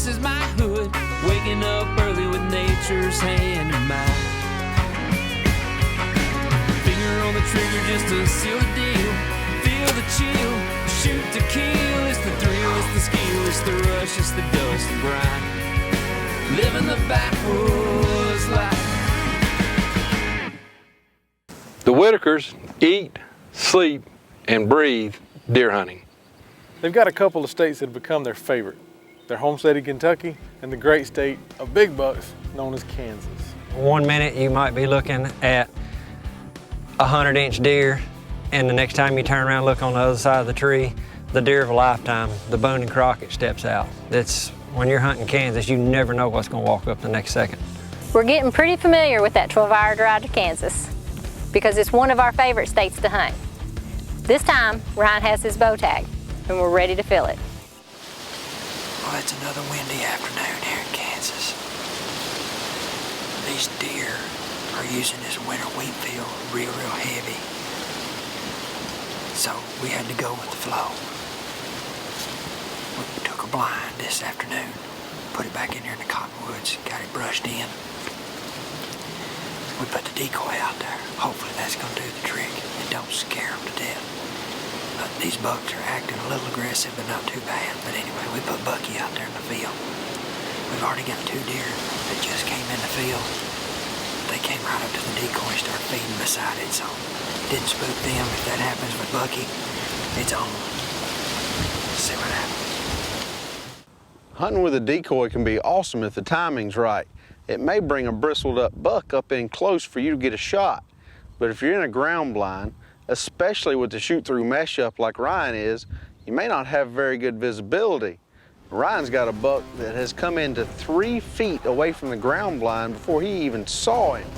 is my hood, waking up early with nature's hand in mine. Finger on the trigger just to seal the deal. Feel the chill, shoot to kill. It's the thrill, it's the skill, it's the rush, it's the dust and grind. Living the backwoods life. The Whitakers eat, sleep, and breathe deer hunting. They've got a couple of states that have become their favorite. Their home state of Kentucky and the great state of big bucks known as Kansas. One minute you might be looking at a 100-inch deer, and the next time you turn around and look on the other side of the tree, the deer of a lifetime, the Boone and Crockett, steps out. That's, when you're hunting Kansas, you never know what's gonna walk up the next second. We're getting pretty familiar with that 12-hour drive to Kansas because it's one of our favorite states to hunt. This time, Ryan has his bow tag, and we're ready to fill it. Well, it's another windy afternoon here in Kansas. These deer are using this winter wheat field real heavy. So we had to go with the flow. We took a blind this afternoon, put it back in here in the cottonwoods, got it brushed in. We put the decoy out there. Hopefully that's gonna do the trick and don't scare them to death. But these bucks are acting a little aggressive, but not too bad. But anyway, we put Bucky out there in the field. We've already got 2 deer that just came in the field. They came right up to the decoy and started feeding beside it, so it didn't spook them. If that happens with Bucky, it's on. Let's see what happens. Hunting with a decoy can be awesome if the timing's right. It may bring a bristled up buck up in close for you to get a shot. But if you're in a ground blind, especially with the shoot-through mesh up like Ryan is, you may not have very good visibility. Ryan's got a buck that has come into 3 feet away from the ground blind before he even saw him.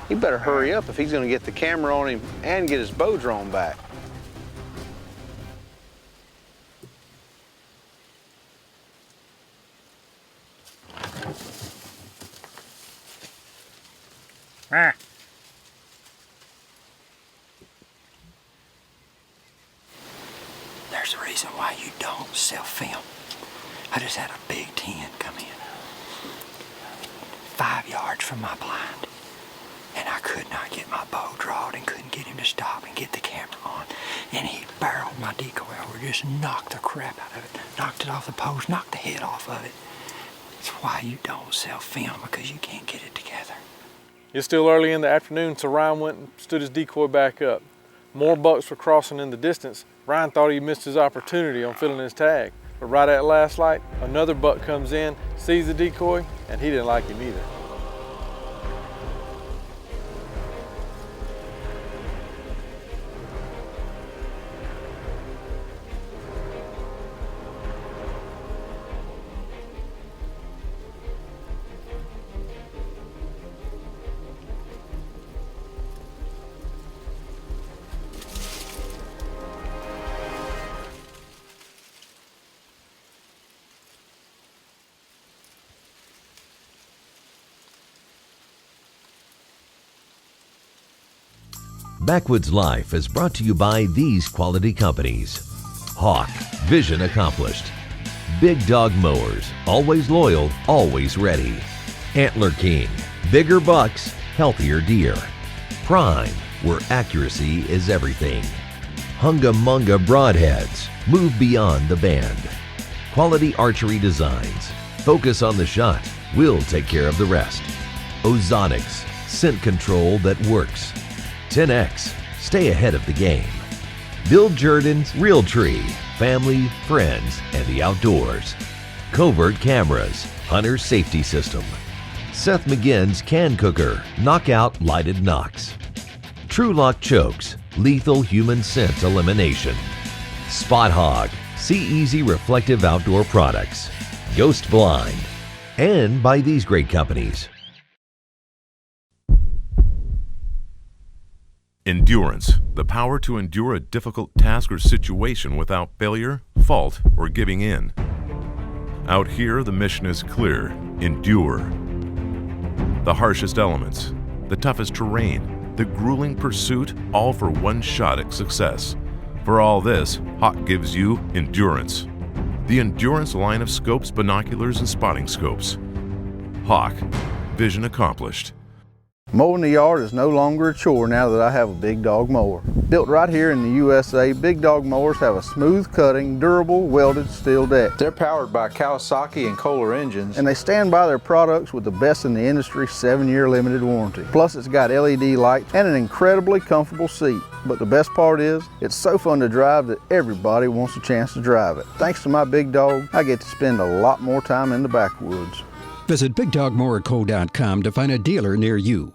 He better hurry up if he's gonna get the camera on him and get his bow drawn back. There's a reason why you don't self-film. I just had a big 10 come in, 5 yards from my blind, and I could not get my bow drawn and couldn't get him to stop and get the camera on. And he barreled my decoy over, just knocked the crap out of it, knocked it off the post, knocked the head off of it. It's why you don't self-film, because you can't get it together. It's still early in the afternoon, so Ryan went and stood his decoy back up. More bucks were crossing in the distance. Ryan thought he missed his opportunity on filling his tag. But right at last light, another buck comes in, sees the decoy, and he didn't like him either. Backwoods Life is brought to you by these quality companies. Hawk, vision accomplished. Big Dog Mowers, always loyal, always ready. Antler King, bigger bucks, healthier deer. Prime, where accuracy is everything. Hunga Munga Broadheads, move beyond the band. Quality archery designs, focus on the shot, we'll take care of the rest. Ozonics, scent control that works. 10X, stay ahead of the game. Bill Jordan's Real Tree, family, friends, and the outdoors. Covert Cameras, Hunter Safety System. Seth McGinn's Can Cooker, Knockout Lighted Knocks. True Lock Chokes, lethal human scent elimination. Spot Hog, see easy reflective outdoor products. Ghost Blind. And by these great companies. Endurance, the power to endure a difficult task or situation without failure, fault, or giving in. Out here, the mission is clear: endure. The harshest elements, the toughest terrain, the grueling pursuit, all for one shot at success. For all this, Hawk gives you endurance. The Endurance line of scopes, binoculars, and spotting scopes. Hawk, vision accomplished. Mowing the yard is no longer a chore now that I have a Big Dog mower. Built right here in the USA, Big Dog mowers have a smooth cutting, durable, welded steel deck. They're powered by Kawasaki and Kohler engines, and they stand by their products with the best in the industry 7-year limited warranty. Plus it's got LED lights and an incredibly comfortable seat. But the best part is, it's so fun to drive that everybody wants a chance to drive it. Thanks to my Big Dog, I get to spend a lot more time in the backwoods. Visit BigDogMowerCo.com to find a dealer near you.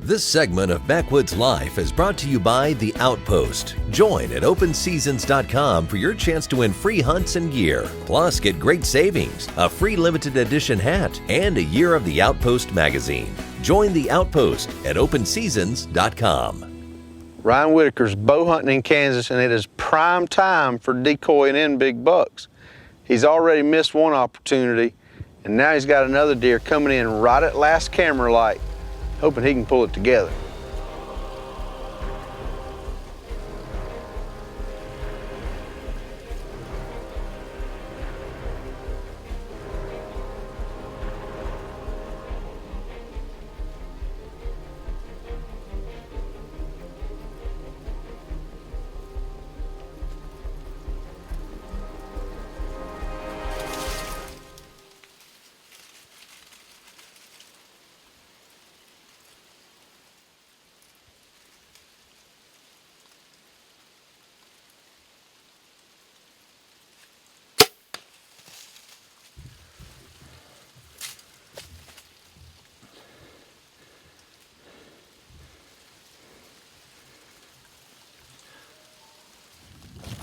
This segment of Backwoods Life is brought to you by The Outpost. Join at OpenSeasons.com for your chance to win free hunts and gear. Plus, get great savings, a free limited edition hat, and a year of The Outpost magazine. Join The Outpost at OpenSeasons.com. Ryan Whitaker's bow hunting in Kansas, and it is prime time for decoying in big bucks. He's already missed one opportunity, and now he's got another deer coming in right at last camera light, hoping he can pull it together.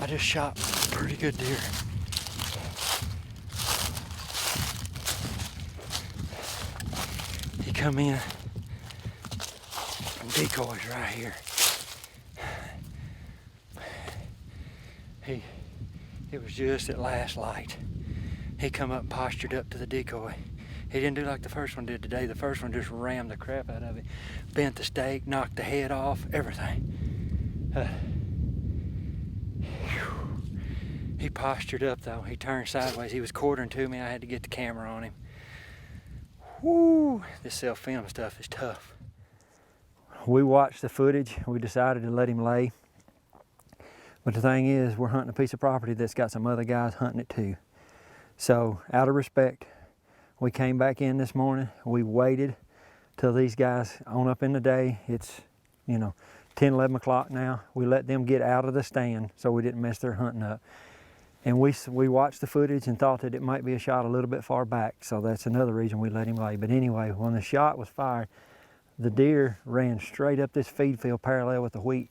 I just shot a pretty good deer. He come in from decoys right here. It was just at last light. He come up and postured up to the decoy. He didn't do like the first one did today. The first one just rammed the crap out of it. Bent the stake, knocked the head off, everything. He postured up though. He turned sideways. He was quartering to me. I had to get the camera on him. Whoo, this self-film stuff is tough. We watched the footage. We decided to let him lay. But the thing is, we're hunting a piece of property that's got some other guys hunting it too. So out of respect, we came back in this morning. We waited till these guys on up in the day. It's, 10, 11 o'clock now. We let them get out of the stand so we didn't mess their hunting up. And we watched the footage and thought that it might be a shot a little bit far back, so that's another reason we let him lay. But anyway, when the shot was fired, the deer ran straight up this feed field parallel with the wheat.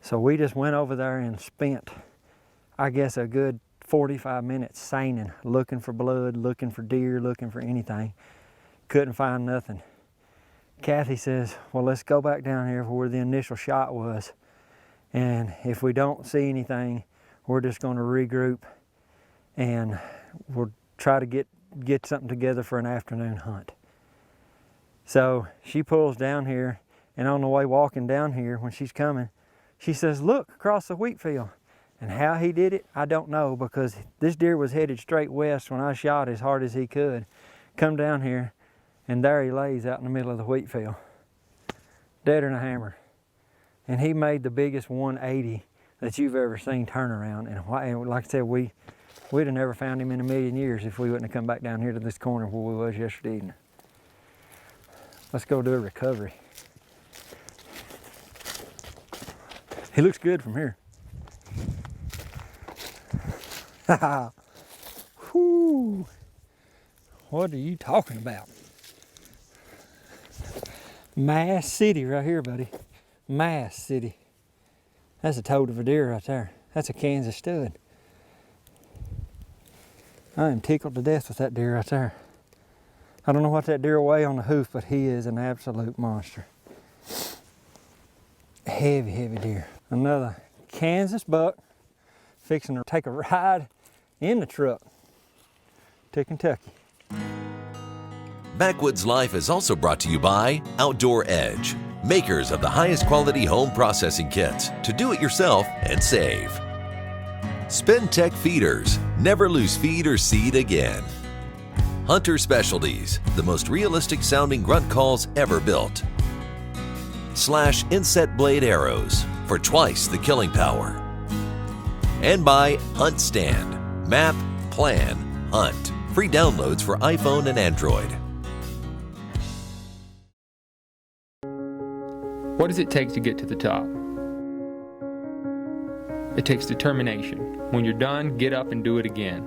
So we just went over there and spent, I guess, a good 45 minutes seining, looking for blood, looking for deer, looking for anything. Couldn't find nothing. Kathy says, well, let's go back down here where the initial shot was. And if we don't see anything, we're just going to regroup and we'll try to get something together for an afternoon hunt. So she pulls down here, and on the way walking down here, when she's coming, she says, look across the wheat field. And how he did it, I don't know, because this deer was headed straight west when I shot as hard as he could. Come down here, and there he lays out in the middle of the wheat field, deader than a hammer. And he made the biggest 180 that you've ever seen turnaround. And like I said, we'd have never found him in a million years if we wouldn't have come back down here to this corner where we was yesterday evening. Let's go do a recovery. He looks good from here. Whoo! What are you talking about? Mass City right here, buddy. Mass City. That's a toad of a deer right there. That's a Kansas stud. I am tickled to death with that deer right there. I don't know what that deer weigh on the hoof, but he is an absolute monster. Heavy, heavy deer. Another Kansas buck fixing to take a ride in the truck to Kentucky. Backwoods Life is also brought to you by Outdoor Edge, makers of the highest quality home processing kits to do it yourself and save. Spin-Tech feeders. Never lose feed or seed again. Hunter Specialties, the most realistic sounding grunt calls ever built. Slash inset blade arrows for twice the killing power. And by Hunt Stand. Map, plan, hunt. Free downloads for iPhone and Android. What does it take to get to the top? It takes determination. When you're done, get up and do it again.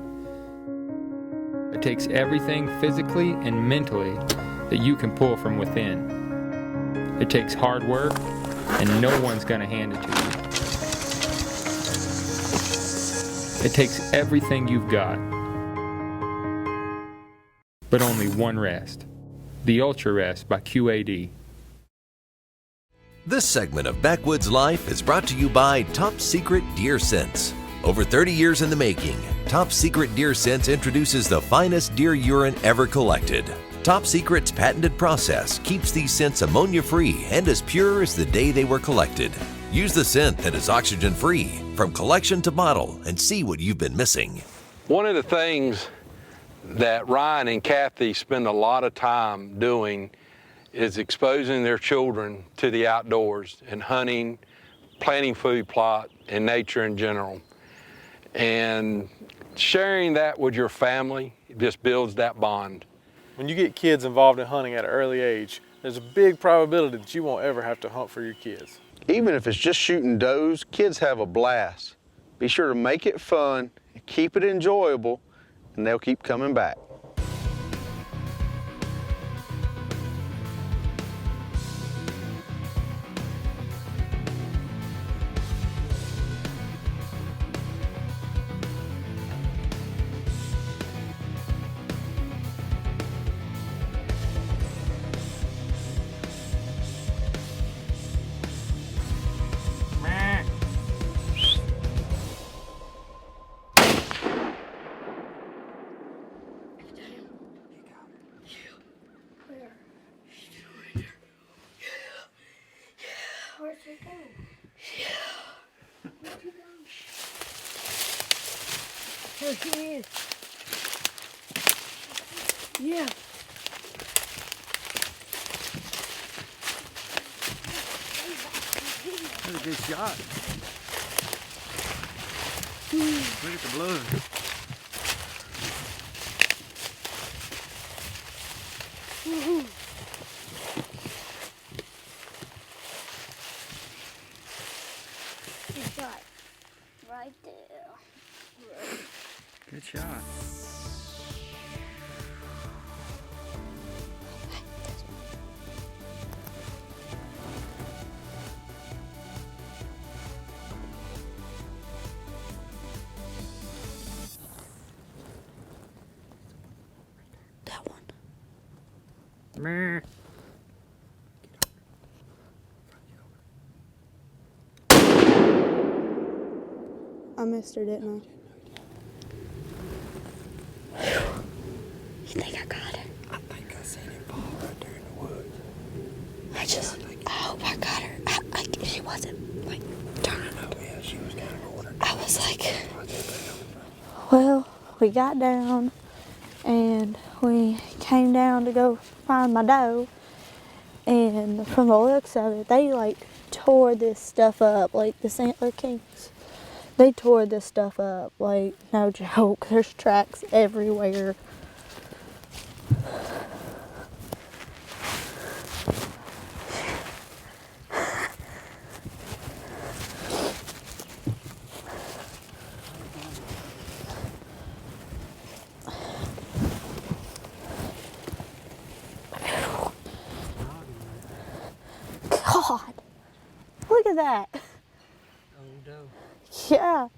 It takes everything physically and mentally that you can pull from within. It takes hard work, and no one's going to hand it to you. It takes everything you've got, but only one rest. The Ultra Rest by QAD. This segment of Backwoods Life is brought to you by Top Secret Deer Scents. Over 30 years in the making, Top Secret Deer Scents introduces the finest deer urine ever collected. Top Secret's patented process keeps these scents ammonia-free and as pure as the day they were collected. Use the scent that is oxygen-free from collection to bottle and see what you've been missing. One of the things that Ryan and Kathy spend a lot of time doing is exposing their children to the outdoors and hunting, planting food plot, and nature in general. And sharing that with your family just builds that bond. When you get kids involved in hunting at an early age, there's a big probability that you won't ever have to hunt for your kids. Even if it's just shooting does, kids have a blast. Be sure to make it fun, keep it enjoyable, and they'll keep coming back. Where's it going? Yeah. Where'd you go? There he is. Yeah. That's a good shot. Look at the blood. Good shot. Right there. Good shot. That one. Meh. I missed her, didn't I? You think I got her? I think I seen him fall right there in the woods. I hope I got her. She wasn't like turning over. Yeah, she was kind of cornered. I was like, well, we got down and we came down to go find my doe, and from the looks of it, they like tore this stuff up, like the Antler Kings. They tore this stuff up, like no joke. There's tracks everywhere. God, look at that. Oh, no. Yeah,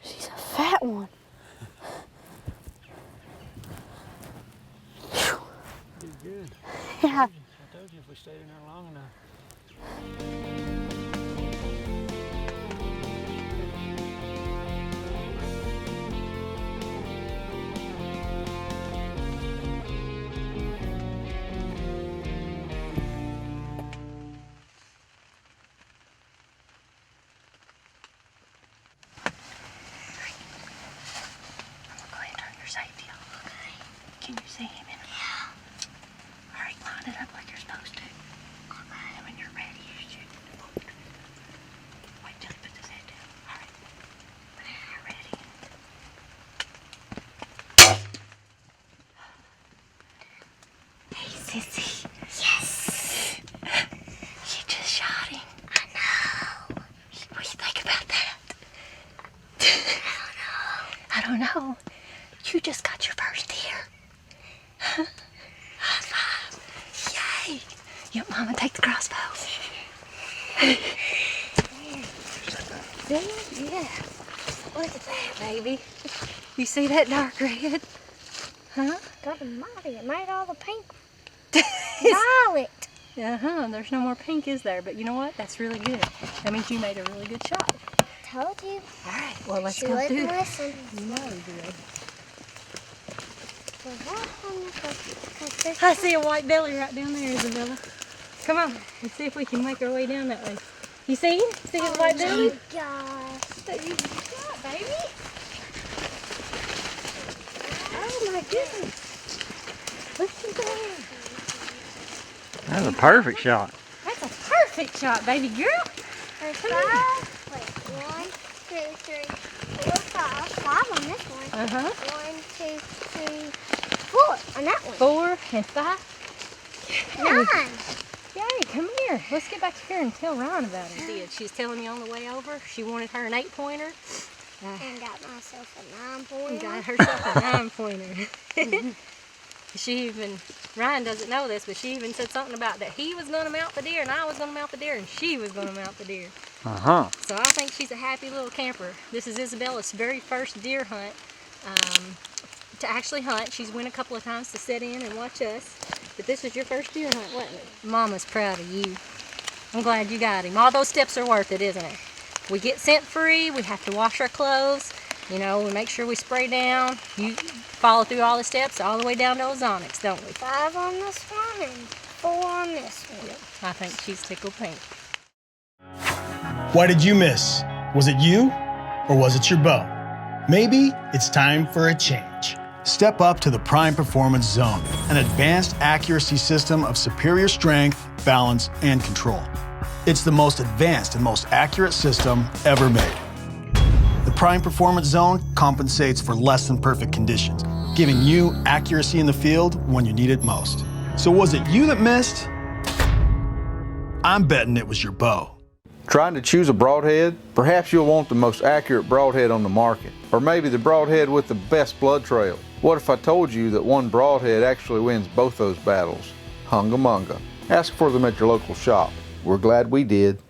she's a fat one. Did good. Yeah. I told you if we stayed in there long enough. Set up like you're supposed to. And when you're ready, you shoot. Wait till he puts his head down. All right. When you're ready. Hey, sissy. Yes. You just shot him. I know. What do you think about that? I don't know. You just got your first deer. High five. Yay. You want Mama take the crossbow? Yeah. Look at that, baby. You see that dark red? Huh? God almighty, it made all the pink violet. There's no more pink, is there? But you know what? That's really good. That means you made a really good shot. Told you. All right, well, let's She go wouldn't do it. listen. You know you did. I I see a white belly right down there, Isabella. Come on, let's see if we can make our way down that way. You see him? See his white belly? Gosh. What you got, baby? Oh my goodness. Look at that. That's a perfect shot. That's a perfect shot, baby girl. There's 5. Wait, 1, 2, 3, 4, 5. 5 on this one. 1, 2, 3, 4 on that one. 4 and 5. 9. Yay, come here. Let's get back here and tell Ryan about it. She's telling me on the way over she wanted her an 8-pointer. And got myself a 9-pointer. Got herself a 9-pointer. She even, Ryan doesn't know this, but she even said something about that he was going to mount the deer and I was going to mount the deer and she was going to mount the deer. So I think she's a happy little camper. This is Isabella's very first deer hunt to actually hunt. She's went a couple of times to sit in and watch us, but this was your first deer hunt, wasn't it? Mama's proud of you. I'm glad you got him. All those steps are worth it, isn't it? We get scent free, we have to wash our clothes, you know, we make sure we spray down. You follow through all the steps all the way down to ozonics, don't we? 5 on this one and 4 on this one. I think she's tickled pink. What did you miss? Was it you or was it your bow? Maybe it's time for a change. Step up to the Prime Performance Zone, an advanced accuracy system of superior strength, balance, and control. It's the most advanced and most accurate system ever made. The Prime Performance Zone compensates for less than perfect conditions, giving you accuracy in the field when you need it most. So was it you that missed? I'm betting it was your bow. Trying to choose a broadhead? Perhaps you'll want the most accurate broadhead on the market, or maybe the broadhead with the best blood trail. What if I told you that one broadhead actually wins both those battles? Hunga munga. Ask for them at your local shop. We're glad we did.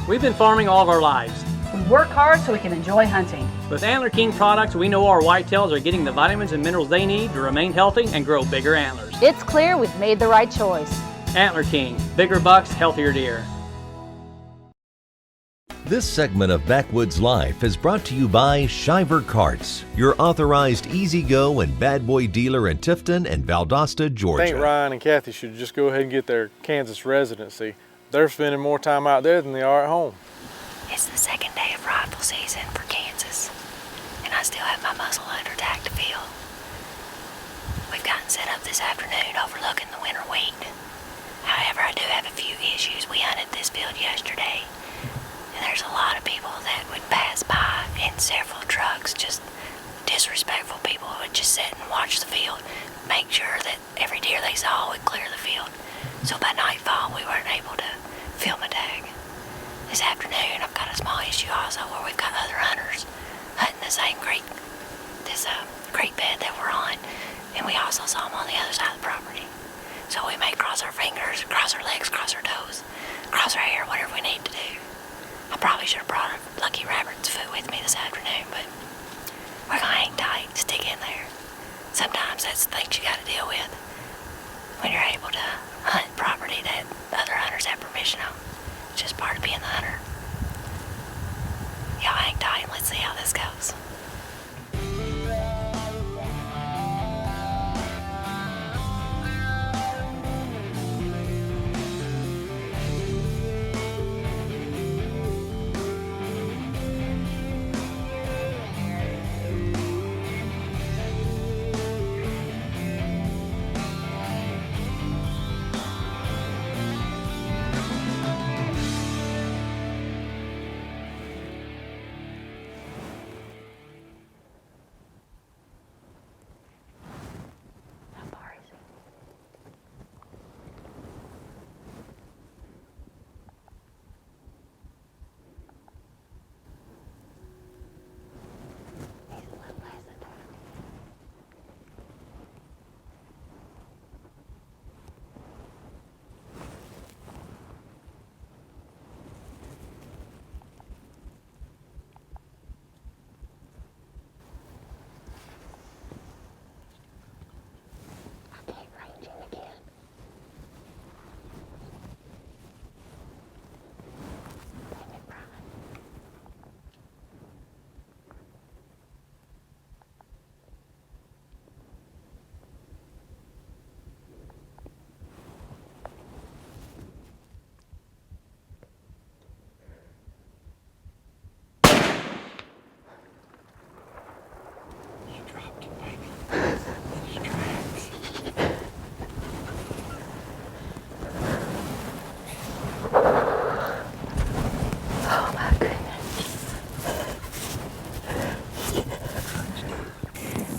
We've been farming all of our lives. We work hard so we can enjoy hunting. With Antler King products, we know our whitetails are getting the vitamins and minerals they need to remain healthy and grow bigger antlers. It's clear we've made the right choice. Antler King, bigger bucks, healthier deer. This segment of Backwoods Life is brought to you by Shiver Carts, your authorized easy-go and bad boy dealer in Tifton and Valdosta, Georgia. I think Ryan and Kathy should just go ahead and get their Kansas residency. They're spending more time out there than they are at home. It's the second day of rifle season for Kansas, and I still have my muzzleloader tagged to field. We've gotten set up this afternoon overlooking the winter wheat. However, I do have a few issues. We hunted this field yesterday, and there's a lot of people that would pass by in several trucks, just disrespectful people who would just sit and watch the field, make sure that every deer they saw would clear the field. So by nightfall, we weren't able to film a tag. This afternoon, I've got a small issue also where we've got other hunters hunting the same creek bed that we're on, and we also saw them on the other side of the property. So we may cross our fingers, cross our legs, cross our toes, cross our hair, whatever we need to do. I probably should have brought a Lucky Rabbit's foot with me this afternoon, but we're gonna hang tight, stick in there. Sometimes that's the things you gotta deal with when you're able to hunt property that other hunters have permission on. It's just part of being the hunter. Y'all hang tight and let's see how this goes.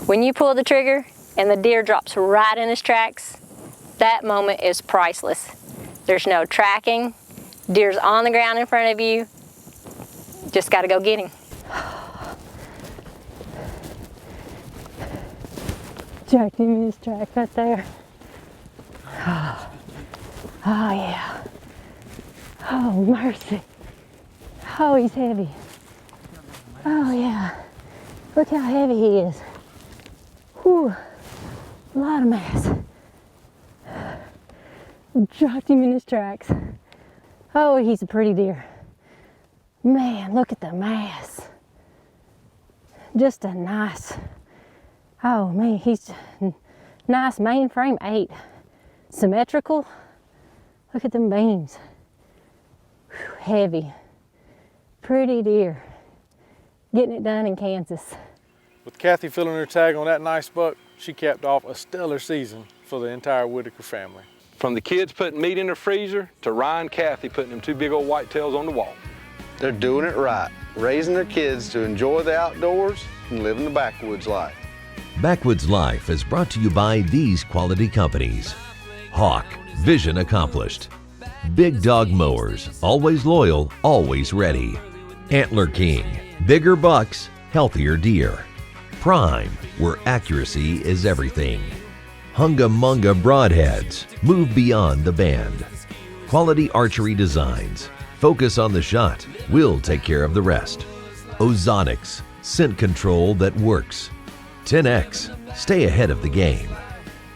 When you pull the trigger and the deer drops right in his tracks, that moment is priceless. There's no tracking. Deer's on the ground in front of you. Just gotta go get him. Jacked him in his track right there. Oh yeah. Oh, mercy. Oh, he's heavy. Oh yeah. Look how heavy he is. Whew. A lot of mass. Dropped him in his tracks. Oh, he's a pretty deer. Man, look at the mass. Just a nice, oh man, he's nice mainframe 8. Symmetrical. Look at them beams. Whew, heavy. Pretty deer. Getting it done in Kansas. With Kathy filling her tag on that nice buck, she capped off a stellar season for the entire Whitaker family. From the kids putting meat in the freezer to Ryan and Kathy putting them 2 big old whitetails on the wall. They're doing it right, raising their kids to enjoy the outdoors and living the backwoods life. Backwoods Life is brought to you by these quality companies. Hawk, vision accomplished. Big Dog Mowers, always loyal, always ready. Antler King, bigger bucks, healthier deer. Prime, where accuracy is everything. Hunga Munga Broadheads, move beyond the band. Quality archery designs, focus on the shot, we'll take care of the rest. Ozonics, scent control that works. 10X, stay ahead of the game.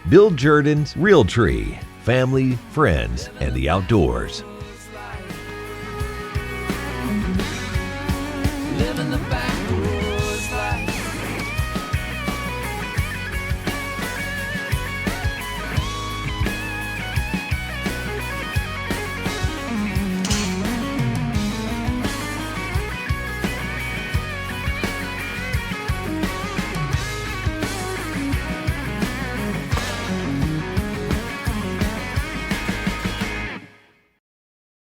Bill Jordan's Real Tree, family, friends, and the outdoors.